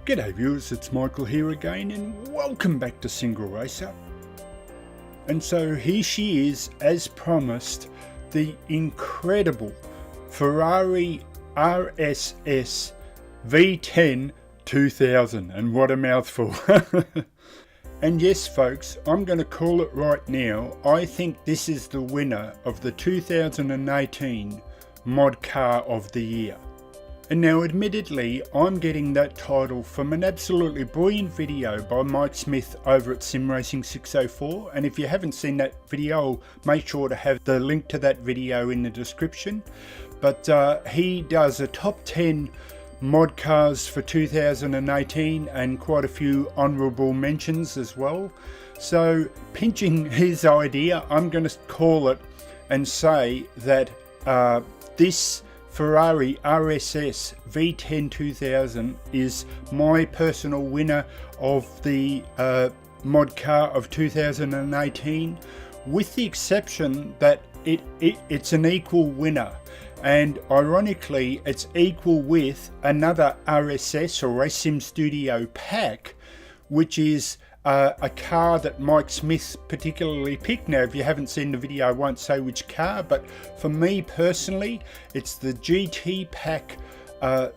G'day viewers, it's Michael here again and welcome back to SingleRacer. And so here she is, as promised, the incredible Ferrari RSS V10 2000, and what a mouthful. And yes folks, I'm going to call it right now, I think this is the winner of the 2018 Mod Car of the Year. And now admittedly, I'm getting that title from an absolutely brilliant video by Mike Smith over at SimRacing 604, and if you haven't seen that video, I'll make sure to have the link to that video in the description. But he does a top 10 mod cars for 2018 and quite a few honourable mentions as well. So pinching his idea, I'm going to call it and say that this Ferrari RSS V10 2000 is my personal winner of the mod car of 2018, with the exception that it's an equal winner, and ironically it's equal with another RSS or Race Sim Studio pack, which is a car that Mike Smith particularly picked. Now if you haven't seen the video, I won't say which car, but for me personally it's the GT pack,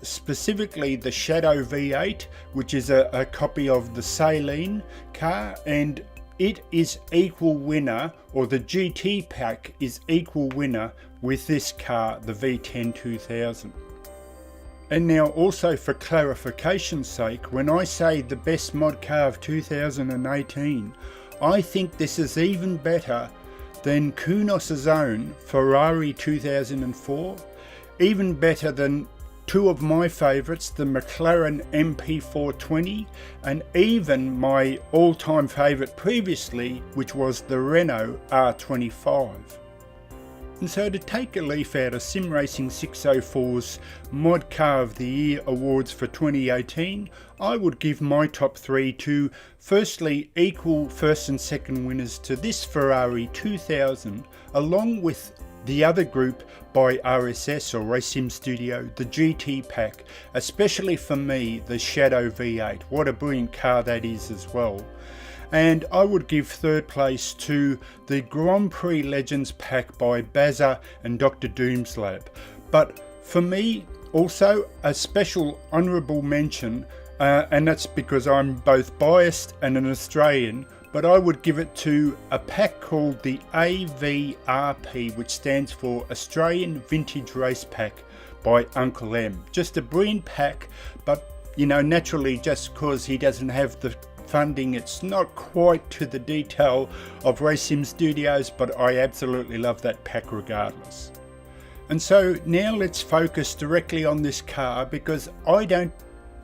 specifically the Shadow V8, which is a copy of the Saline car, and it is equal winner, or the GT pack is equal winner with this car, the V10 2000. And now also for clarification's sake, when I say the best mod car of 2018, I think this is even better than Kunos' own Ferrari 2004, even better than two of my favourites, the McLaren MP420, and even my all-time favourite previously, which was the Renault R25. And so to take a leaf out of SimRacing 604's Mod Car of the Year awards for 2018, I would give my top three to, firstly, equal first and second winners to this Ferrari 2000, along with the other group by RSS or Race Sim Studio, the GT pack, especially for me, the Shadow V8. What a brilliant car that is as well. And I would give third place to the Grand Prix Legends pack by Bazza and DrDoomslab. But for me, also a special honourable mention, and that's because I'm both biased and an Australian, but I would give it to a pack called the AVRP, which stands for Australian Vintage Race Pack by Uncle M. Just a brilliant pack, but you know, naturally just because he doesn't have the funding, it's not quite to the detail of Race Sim Studios, but I absolutely love that pack regardless. And so now let's focus directly on this car, because I don't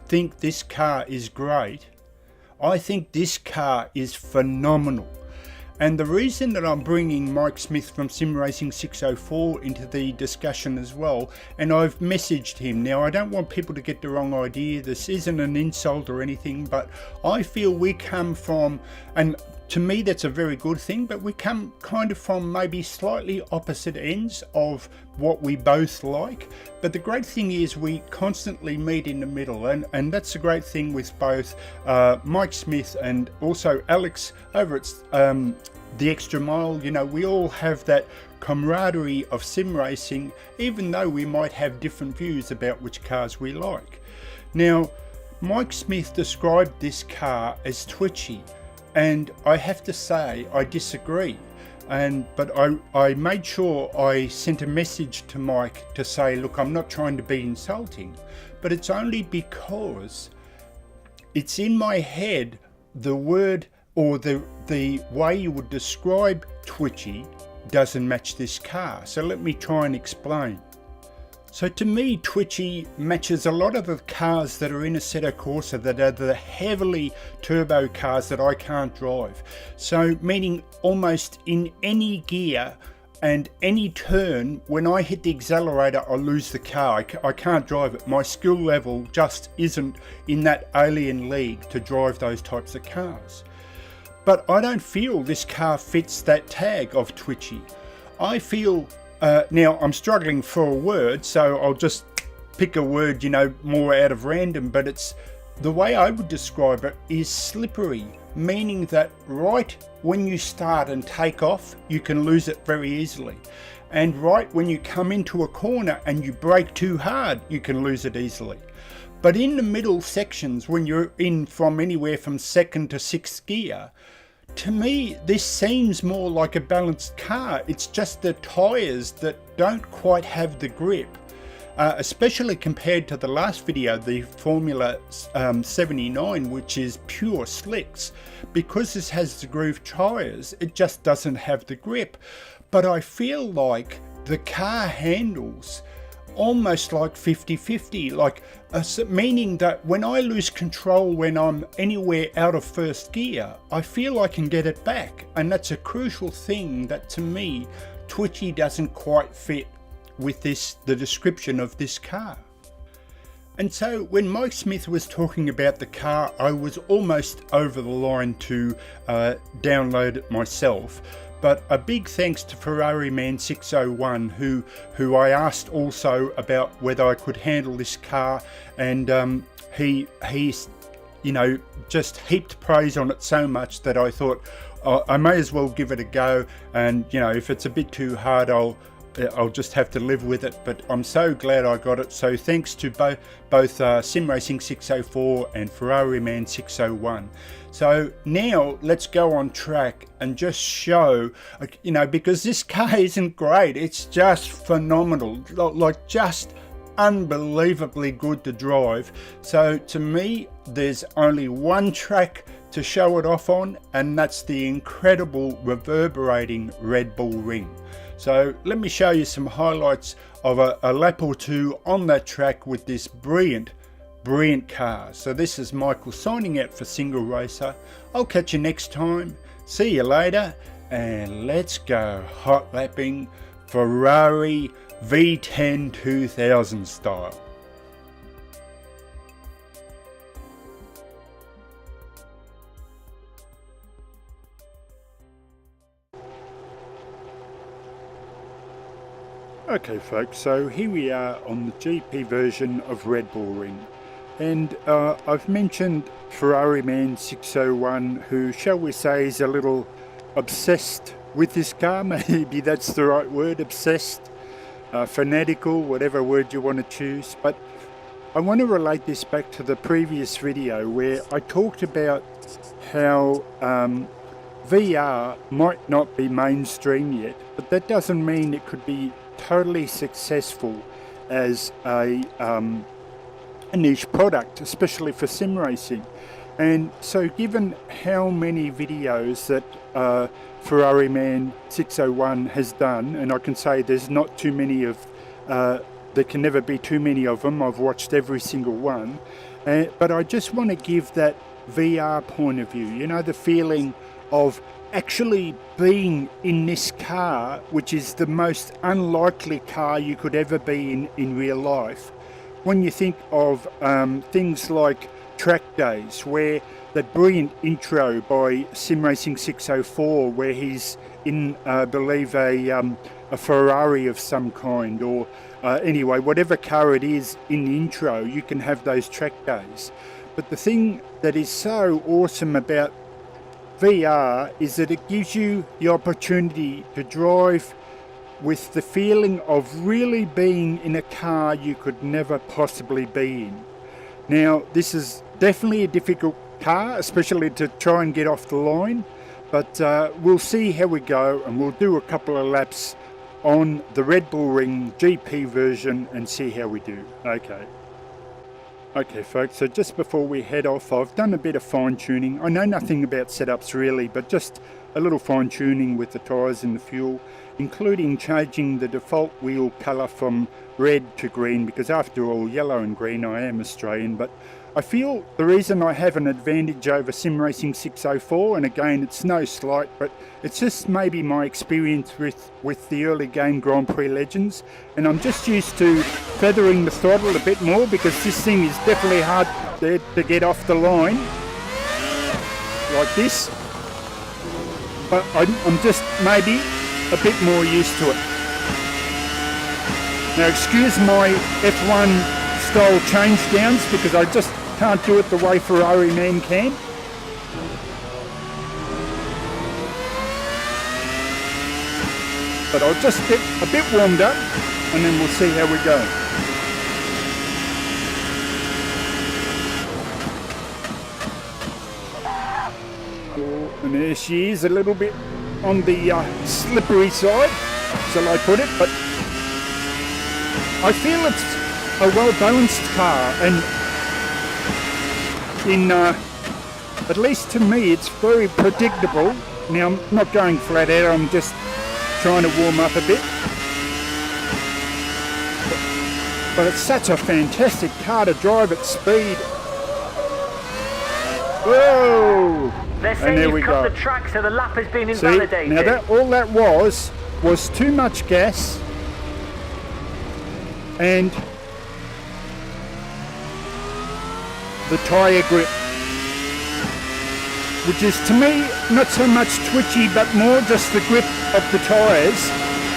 think this car is great. I think this car is phenomenal. And the reason that I'm bringing Mike Smith from SimRacing 604 into the discussion as well, and I've messaged him. Now I don't want people to get the wrong idea, this isn't an insult or anything, but I feel we come from, and to me that's a very good thing, but we come kind of from maybe slightly opposite ends of what we both like. But the great thing is we constantly meet in the middle, and that's a great thing with both Mike Smith and also Alex over at The Extra Mile. You know, we all have that camaraderie of sim racing, even though we might have different views about which cars we like. Now, Mike Smith described this car as twitchy, and I have to say I disagree. But I made sure I sent a message to Mike to say, look, I'm not trying to be insulting, but it's only because it's in my head the word or the way you would describe twitchy doesn't match this car. So let me try and explain. So to me, twitchy matches a lot of the cars that are in Assetto Corsa that are the heavily turbo cars that I can't drive. So meaning almost in any gear and any turn, when I hit the accelerator, I lose the car. I can't drive it. My skill level just isn't in that alien league to drive those types of cars. But I don't feel this car fits that tag of twitchy. I feel now I'm struggling for a word, so I'll just pick a word, you know, more out of random, but it's the way I would describe it is slippery, meaning that right when you start and take off, you can lose it very easily. And right when you come into a corner and you brake too hard, you can lose it easily. But in the middle sections, when you're in from anywhere from 2nd to 6th gear, to me, this seems more like a balanced car. It's just the tyres that don't quite have the grip. Especially compared to the last video, the Formula 79, which is pure slicks. Because this has the groove tyres, it just doesn't have the grip. But I feel like the car handles almost like 50-50, like meaning that when I lose control when I'm anywhere out of 1st gear, I feel I can get it back. And that's a crucial thing that, to me, Twitchy doesn't quite fit with the description of this car. And so when Mike Smith was talking about the car, I was almost over the line to download it myself. But a big thanks to Ferrari Man 601, who I asked also about whether I could handle this car, and he just heaped praise on it so much that I thought I may as well give it a go. And if it's a bit too hard, I'll just have to live with it, but I'm so glad I got it. So thanks to both SimRacing 604 and Ferrari Man 601. So now let's go on track and just show, because this car isn't great, it's just phenomenal, like just unbelievably good to drive. So to me, there's only one track to show it off on, and that's the incredible reverberating Red Bull Ring. So let me show you some highlights of a lap or two on that track with this brilliant car. So this is Michael signing out for SingleRacer. I'll catch you next time. See you later, and let's go hot lapping Ferrari V10 2000 style. Okay folks, so here we are on the GP version of Red Bull Ring, and I've mentioned Ferrari Man 601, who, shall we say, is a little obsessed with this car. Maybe that's the right word, obsessed, fanatical, whatever word you want to choose. But I want to relate this back to the previous video where I talked about how VR might not be mainstream yet, but that doesn't mean it could be totally successful as a niche product, especially for sim racing. And so given how many videos that Ferrari Man 601 has done, and I can say there's not too many of there can never be too many of them. I've watched every single one, but I just want to give that VR point of view, the feeling of actually being in this car, which is the most unlikely car you could ever be in real life. When you think of things like track days, where that brilliant intro by SimRacing 604, where he's in, I believe, a Ferrari of some kind, or anyway, whatever car it is in the intro, you can have those track days. But the thing that is so awesome about VR is that it gives you the opportunity to drive with the feeling of really being in a car you could never possibly be in. Now, this is definitely a difficult car, especially to try and get off the line, but we'll see how we go, and we'll do a couple of laps on the Red Bull Ring GP version and see how we do. Okay folks, so just before we head off, I've done a bit of fine tuning. I know nothing about setups really, but just a little fine tuning with the tyres and the fuel, including changing the default wheel colour from red to green, because after all, yellow and green, I am Australian. But I feel the reason I have an advantage over SimRacing 604, and again, it's no slight, but it's just maybe my experience with the early game Grand Prix Legends, and I'm just used to feathering the throttle a bit more, because this thing is definitely hard to get off the line like this. But I'm just maybe a bit more used to it. Now excuse my F1 style change downs, because I just can't do it the way Ferrari man can. But I'll just get a bit warmed up and then we'll see how we go. And there she is, a little bit on the slippery side, shall I put it, but I feel it's a well-balanced car, and at least to me, it's very predictable. Now, I'm not going flat out, I'm just trying to warm up a bit. But it's such a fantastic car to drive at speed. Whoa! They're saying you've cut the track, so the lap has been invalidated. See, now all that was too much gas and the tyre grip, which is to me not so much twitchy but more just the grip of the tyres,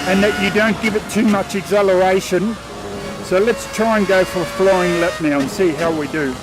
and that you don't give it too much acceleration. So let's try and go for a flying lap now and see how we do.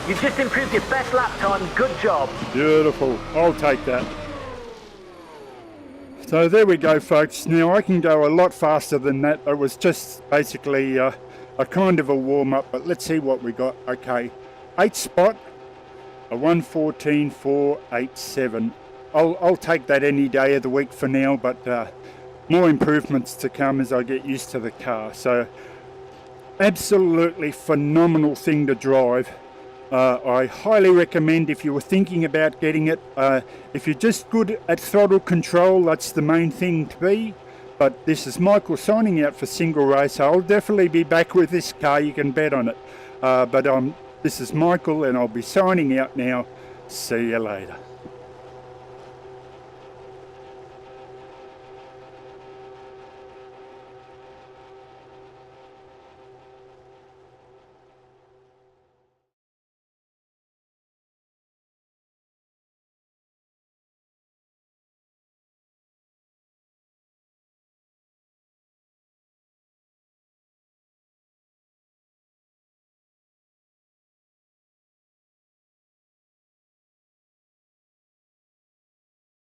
You've just improved your best lap time. Good job. Beautiful. I'll take that. So there we go, folks. Now I can go a lot faster than that. It was just basically a kind of a warm-up, but let's see what we got. Okay, 8th spot, a 1:14.487. I'll take that any day of the week for now, but more improvements to come as I get used to the car. So absolutely phenomenal thing to drive. I highly recommend if you were thinking about getting it. If you're just good at throttle control, that's the main thing to be. But this is Michael signing out for SingleRacer. I'll definitely be back with this car, you can bet on it. This is Michael and I'll be signing out now. See you later.